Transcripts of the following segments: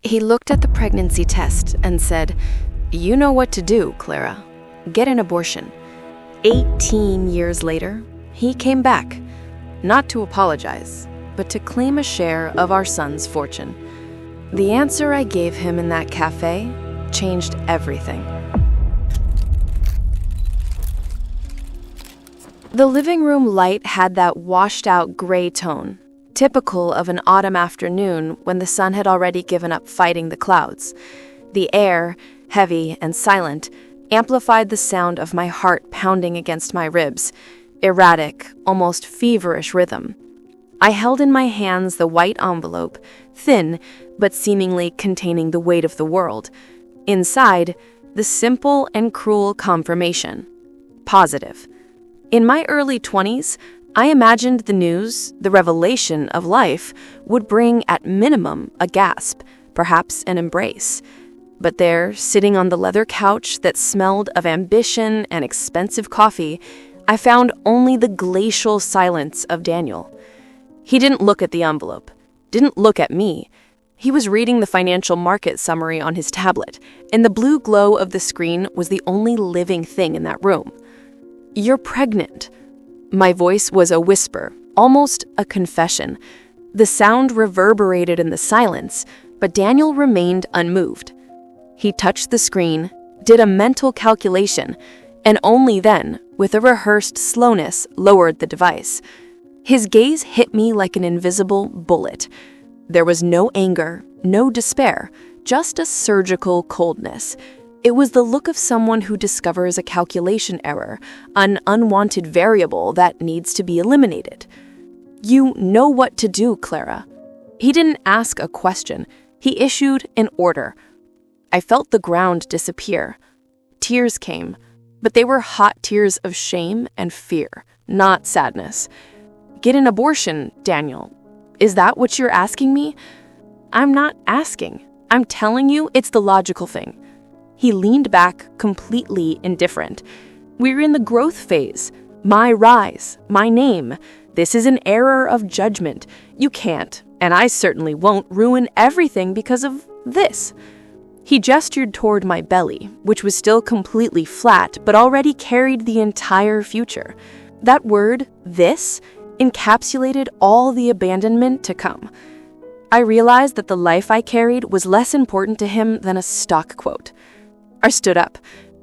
He looked at the pregnancy test and said, "You know what to do, Clara. Get an abortion." 18 years later, he came back, not to apologize, but to claim a share of our son's fortune. The answer I gave him in that cafe changed everything. The living room light had that washed-out gray tone, typical of an autumn afternoon when the sun had already given up fighting the clouds. The air, heavy and silent, amplified the sound of my heart pounding against my ribs, erratic, almost feverish rhythm. I held in my hands the white envelope, thin but seemingly containing the weight of the world. Inside, the simple and cruel confirmation. Positive. In my early 20s, I imagined the news, the revelation of life, would bring at minimum a gasp, perhaps an embrace. But there, sitting on the leather couch that smelled of ambition and expensive coffee, I found only the glacial silence of Daniel. He didn't look at the envelope, didn't look at me. He was reading the financial market summary on his tablet, and the blue glow of the screen was the only living thing in that room. "You're pregnant." My voice was a whisper, almost a confession. The sound reverberated in the silence, but Daniel remained unmoved. He touched the screen, did a mental calculation, and only then, with a rehearsed slowness, lowered the device. His gaze hit me like an invisible bullet. There was no anger, no despair, just a surgical coldness. It was the look of someone who discovers a calculation error, an unwanted variable that needs to be eliminated. "You know what to do, Clara." He didn't ask a question. He issued an order. I felt the ground disappear. Tears came, but they were hot tears of shame and fear, not sadness. "Get an abortion, Daniel. Is that what you're asking me?" "I'm not asking. I'm telling you it's the logical thing." He leaned back, completely indifferent. "We're in the growth phase. My rise, my name. This is an error of judgment. You can't, and I certainly won't, ruin everything because of this." He gestured toward my belly, which was still completely flat but already carried the entire future. That word, "this," encapsulated all the abandonment to come. I realized that the life I carried was less important to him than a stock quote. I stood up.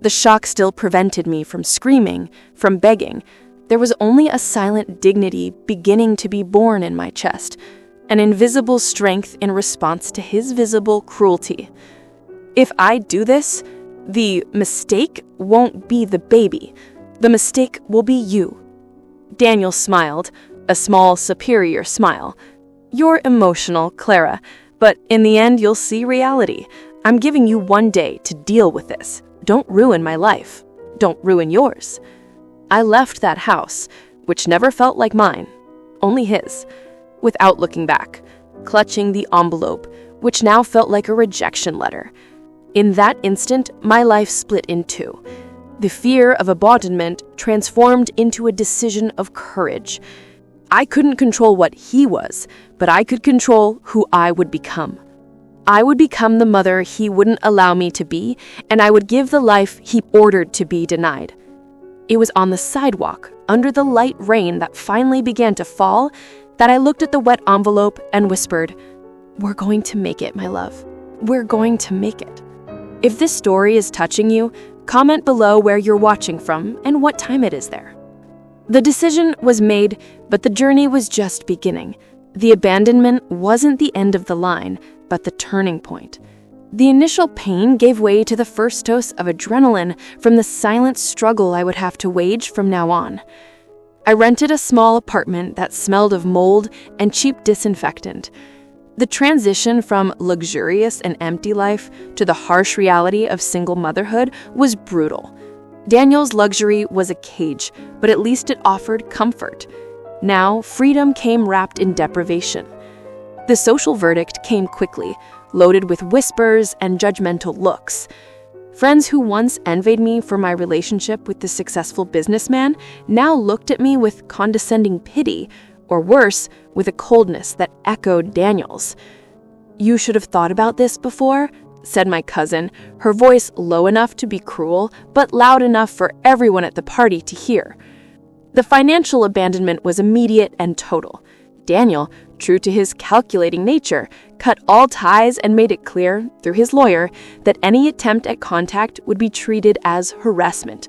The shock still prevented me from screaming, from begging. There was only a silent dignity beginning to be born in my chest, an invisible strength in response to his visible cruelty. If I do this, the mistake won't be the baby. The mistake will be you. Daniel smiled, a small, superior smile. "You're emotional, Clara, but in the end you'll see reality. I'm giving you one day to deal with this. Don't ruin my life. Don't ruin yours." I left that house, which never felt like mine, only his, without looking back, clutching the envelope, which now felt like a rejection letter. In that instant, my life split in two. The fear of abandonment transformed into a decision of courage. I couldn't control what he was, but I could control who I would become. I would become the mother he wouldn't allow me to be, and I would give the life he ordered to be denied. It was on the sidewalk, under the light rain that finally began to fall, that I looked at the wet envelope and whispered, "We're going to make it, my love. We're going to make it." If this story is touching you, comment below where you're watching from and what time it is there. The decision was made, but the journey was just beginning. The abandonment wasn't the end of the line, but the turning point. The initial pain gave way to the first dose of adrenaline from the silent struggle I would have to wage from now on. I rented a small apartment that smelled of mold and cheap disinfectant. The transition from luxurious and empty life to the harsh reality of single motherhood was brutal. Daniel's luxury was a cage, but at least it offered comfort. Now, freedom came wrapped in deprivation. The social verdict came quickly, loaded with whispers and judgmental looks. Friends who once envied me for my relationship with the successful businessman now looked at me with condescending pity, or worse, with a coldness that echoed Daniel's. "You should have thought about this before," said my cousin, her voice low enough to be cruel, but loud enough for everyone at the party to hear. The financial abandonment was immediate and total. Daniel, true to his calculating nature, cut all ties and made it clear, through his lawyer, that any attempt at contact would be treated as harassment.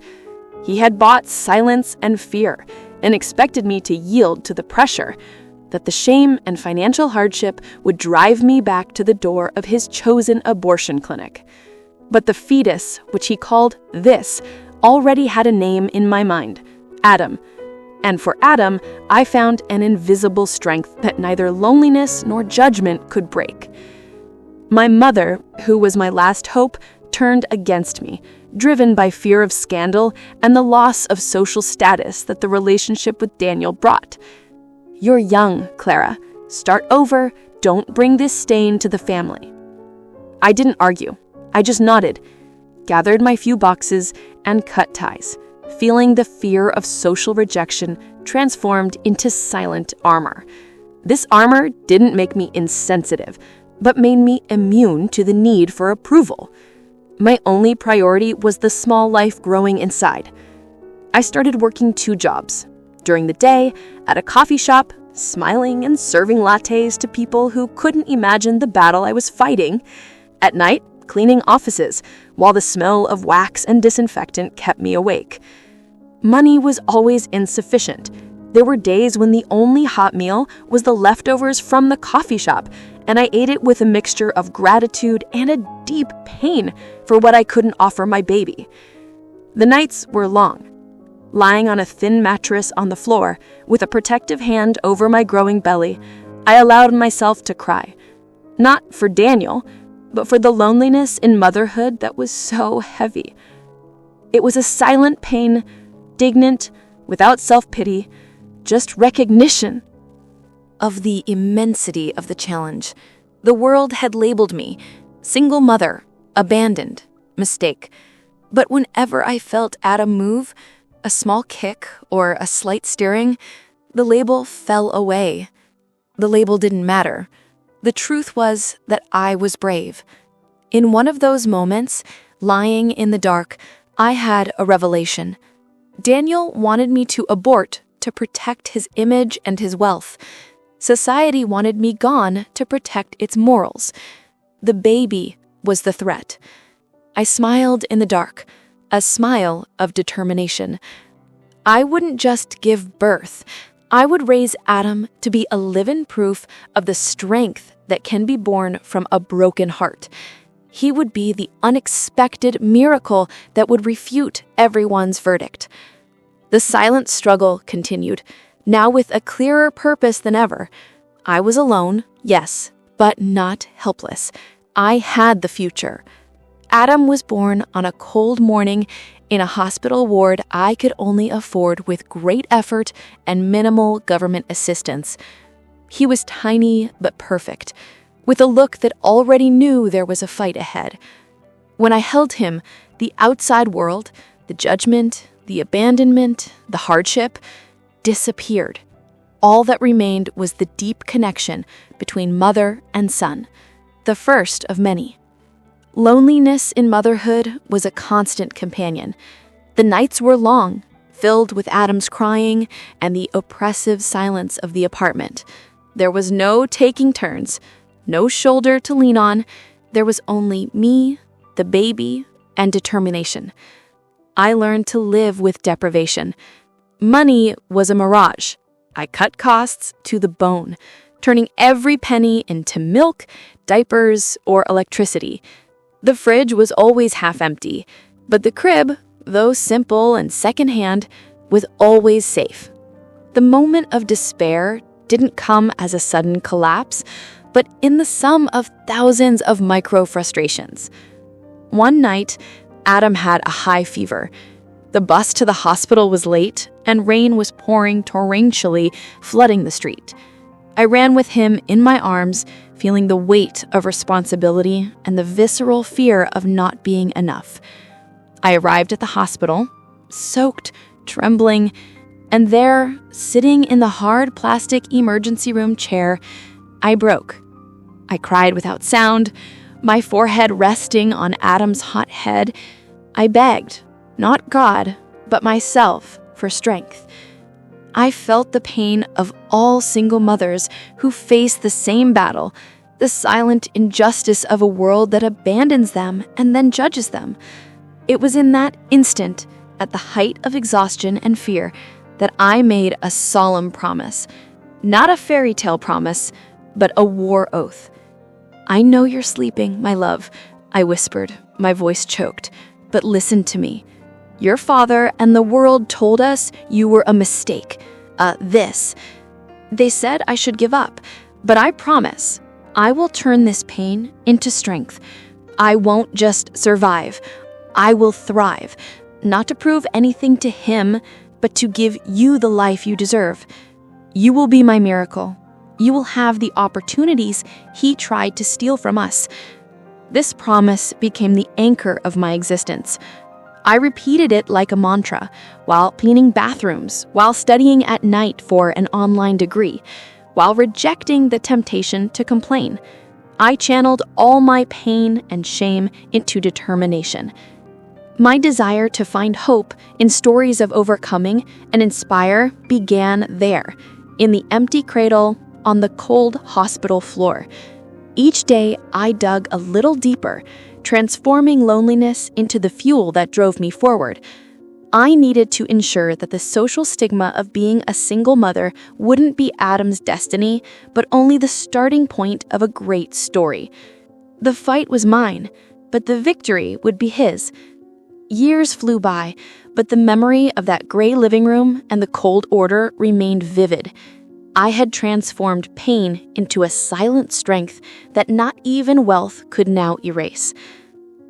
He had bought silence and fear, and expected me to yield to the pressure, that the shame and financial hardship would drive me back to the door of his chosen abortion clinic. But the fetus, which he called this, already had a name in my mind, Adam. And for Adam, I found an invisible strength that neither loneliness nor judgment could break. My mother, who was my last hope, turned against me, driven by fear of scandal and the loss of social status that the relationship with Daniel brought. "You're young, Clara. Start over. Don't bring this stain to the family." I didn't argue. I just nodded, gathered my few boxes, and cut ties, feeling the fear of social rejection transformed into silent armor. This armor didn't make me insensitive, but made me immune to the need for approval. My only priority was the small life growing inside. I started working 2 jobs. During the day, at a coffee shop, smiling and serving lattes to people who couldn't imagine the battle I was fighting. At night, cleaning offices, while the smell of wax and disinfectant kept me awake. Money was always insufficient. There were days when the only hot meal was the leftovers from the coffee shop, and I ate it with a mixture of gratitude and a deep pain for what I couldn't offer my baby. The nights were long. Lying on a thin mattress on the floor, with a protective hand over my growing belly, I allowed myself to cry. Not for Daniel, but for the loneliness in motherhood that was so heavy. It was a silent pain, indignant, without self-pity, just recognition of the immensity of the challenge. The world had labeled me single mother, abandoned, mistake. But whenever I felt Adam move, a small kick or a slight steering, the label fell away. The label didn't matter. The truth was that I was brave. In one of those moments, lying in the dark, I had a revelation. Daniel wanted me to abort to protect his image and his wealth. Society wanted me gone to protect its morals. The baby was the threat. I smiled in the dark, a smile of determination. I wouldn't just give birth. I would raise Adam to be a living proof of the strength that can be born from a broken heart. He would be the unexpected miracle that would refute everyone's verdict. The silent struggle continued, now with a clearer purpose than ever. I was alone, yes, but not helpless. I had the future. Adam was born on a cold morning in a hospital ward I could only afford with great effort and minimal government assistance. He was tiny but perfect, with a look that already knew there was a fight ahead. When I held him, the outside world, the judgment, the abandonment, the hardship, disappeared. All that remained was the deep connection between mother and son, the first of many. Loneliness in motherhood was a constant companion. The nights were long, filled with Adam's crying and the oppressive silence of the apartment. There was no taking turns, no shoulder to lean on. There was only me, the baby, and determination. I learned to live with deprivation. Money was a mirage. I cut costs to the bone, turning every penny into milk, diapers, or electricity. The fridge was always half empty, but the crib, though simple and secondhand, was always safe. The moment of despair didn't come as a sudden collapse, but in the sum of thousands of micro-frustrations. One night, Adam had a high fever. The bus to the hospital was late, and rain was pouring torrentially, flooding the street. I ran with him in my arms, feeling the weight of responsibility and the visceral fear of not being enough. I arrived at the hospital, soaked, trembling, and there, sitting in the hard plastic emergency room chair, I broke. I cried without sound, my forehead resting on Adam's hot head. I begged, not God, but myself, for strength. I felt the pain of all single mothers who face the same battle, the silent injustice of a world that abandons them and then judges them. It was in that instant, at the height of exhaustion and fear, that I made a solemn promise. Not a fairy tale promise, but a war oath. "I know you're sleeping, my love," I whispered, my voice choked, "but listen to me. Your father and the world told us you were a mistake. They said I should give up, but I promise I will turn this pain into strength. I won't just survive. I will thrive, not to prove anything to him, but to give you the life you deserve. You will be my miracle. You will have the opportunities he tried to steal from us." This promise became the anchor of my existence. I repeated it like a mantra, while cleaning bathrooms, while studying at night for an online degree, while rejecting the temptation to complain. I channeled all my pain and shame into determination. My desire to find hope in stories of overcoming and inspire began there, in the empty cradle, on the cold hospital floor. Each day, I dug a little deeper, transforming loneliness into the fuel that drove me forward. I needed to ensure that the social stigma of being a single mother wouldn't be Adam's destiny, but only the starting point of a great story. The fight was mine, but the victory would be his. Years flew by, but the memory of that gray living room and the cold order remained vivid. I had transformed pain into a silent strength that not even wealth could now erase.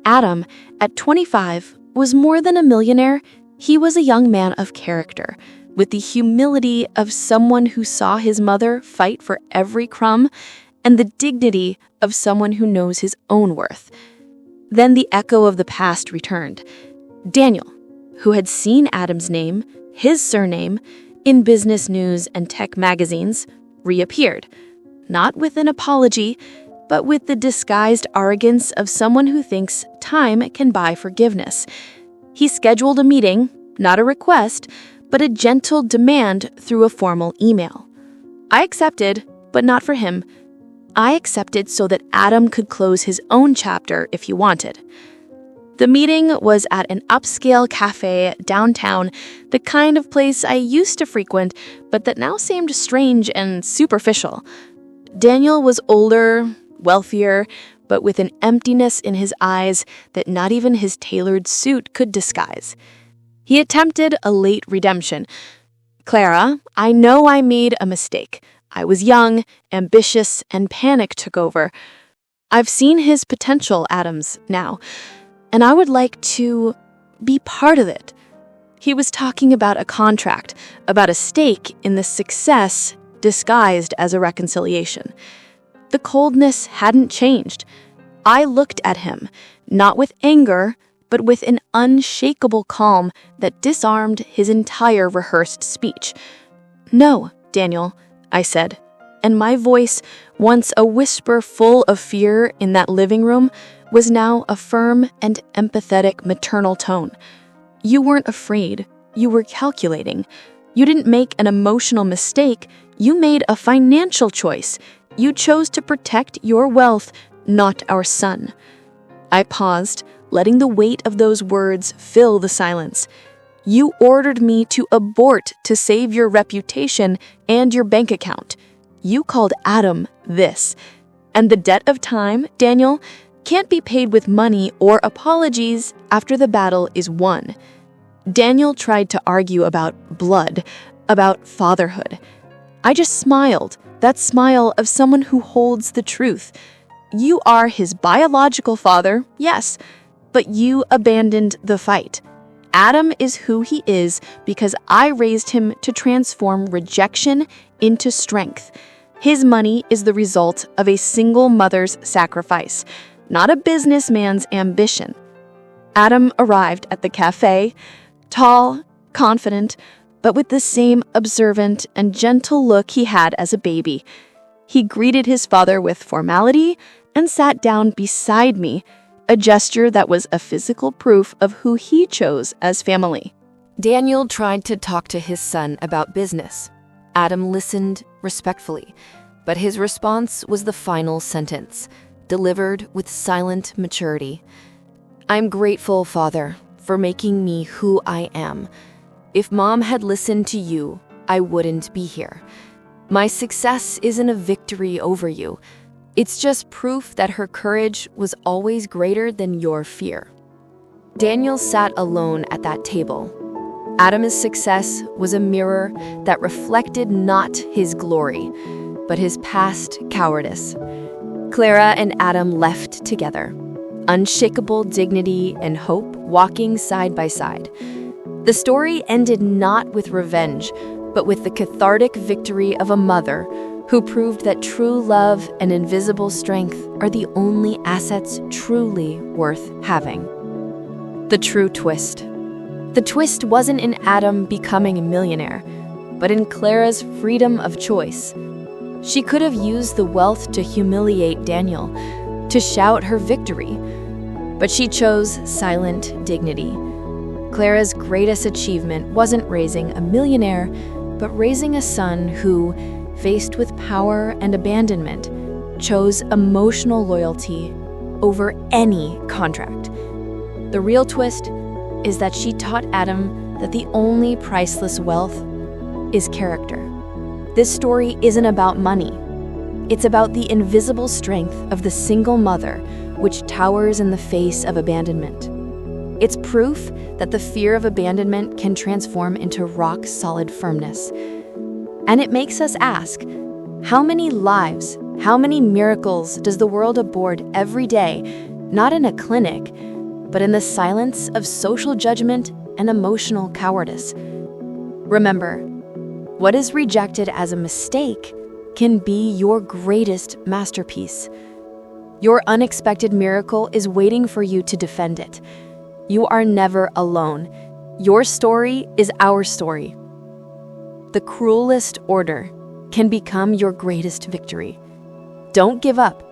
Adam, at 25, was more than a millionaire. He was a young man of character, with the humility of someone who saw his mother fight for every crumb, and the dignity of someone who knows his own worth. Then the echo of the past returned. Daniel, who had seen Adam's name, his surname, in business news and tech magazines, reappeared, not with an apology, but with the disguised arrogance of someone who thinks time can buy forgiveness. He scheduled a meeting, not a request, but a gentle demand through a formal email. I accepted, but not for him. I accepted so that Adam could close his own chapter if he wanted. The meeting was at an upscale cafe downtown, the kind of place I used to frequent, but that now seemed strange and superficial. Daniel was older, wealthier, but with an emptiness in his eyes that not even his tailored suit could disguise. He attempted a late redemption. "Clara, I know I made a mistake. I was young, ambitious, and panic took over. I've seen his potential, Adams, now, and I would like to be part of it." He was talking about a contract, about a stake in the success disguised as a reconciliation. The coldness hadn't changed. I looked at him, not with anger, but with an unshakable calm that disarmed his entire rehearsed speech. "No, Daniel," I said, and my voice, once a whisper full of fear in that living room, was now a firm and empathetic maternal tone. "You weren't afraid. You were calculating. You didn't make an emotional mistake. You made a financial choice. You chose to protect your wealth, not our son." I paused, letting the weight of those words fill the silence. "You ordered me to abort to save your reputation and your bank account. You called Adam this. And the debt of time, Daniel, can't be paid with money or apologies after the battle is won." Daniel tried to argue about blood, about fatherhood. I just smiled, that smile of someone who holds the truth. "You are his biological father, yes, but you abandoned the fight. Adam is who he is because I raised him to transform rejection into strength. His money is the result of a single mother's sacrifice, not a businessman's ambition." Adam arrived at the cafe, tall, confident, but with the same observant and gentle look he had as a baby. He greeted his father with formality and sat down beside me, a gesture that was a physical proof of who he chose as family. Daniel tried to talk to his son about business. Adam listened respectfully, but his response was the final sentence, delivered with silent maturity. "I'm grateful, Father, for making me who I am. If Mom had listened to you, I wouldn't be here. My success isn't a victory over you. It's just proof that her courage was always greater than your fear." Daniel sat alone at that table. Adam's success was a mirror that reflected not his glory, but his past cowardice. Clara and Adam left together, unshakable dignity and hope walking side by side. The story ended not with revenge, but with the cathartic victory of a mother who proved that true love and invisible strength are the only assets truly worth having. The true twist. The twist wasn't in Adam becoming a millionaire, but in Clara's freedom of choice. She could have used the wealth to humiliate Daniel, to shout her victory, but she chose silent dignity. Clara's greatest achievement wasn't raising a millionaire, but raising a son who, faced with power and abandonment, chose emotional loyalty over any contract. The real twist is that she taught Adam that the only priceless wealth is character. This story isn't about money. It's about the invisible strength of the single mother, which towers in the face of abandonment. It's proof that the fear of abandonment can transform into rock-solid firmness. And it makes us ask, how many lives, how many miracles does the world abort every day, not in a clinic, but in the silence of social judgment and emotional cowardice? Remember, what is rejected as a mistake can be your greatest masterpiece. Your unexpected miracle is waiting for you to defend it. You are never alone. Your story is our story. The cruelest order can become your greatest victory. Don't give up.